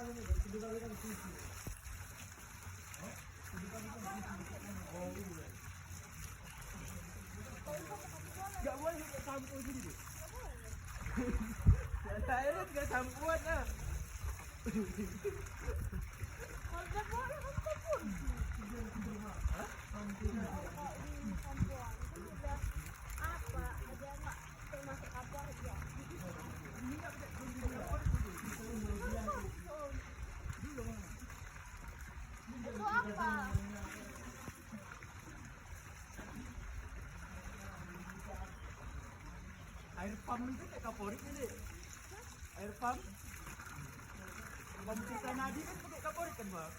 Gak boleh pakai sampo gini. Saya lihat gak sampuan lah. Kalau boleh kan pun. Hah? Apa aja nggak termasuk apa aja. Itu apa? Air pump itu kayak kaporit ini. Air pump. Pump kita nadi kan pakai kaporit kan, Bang?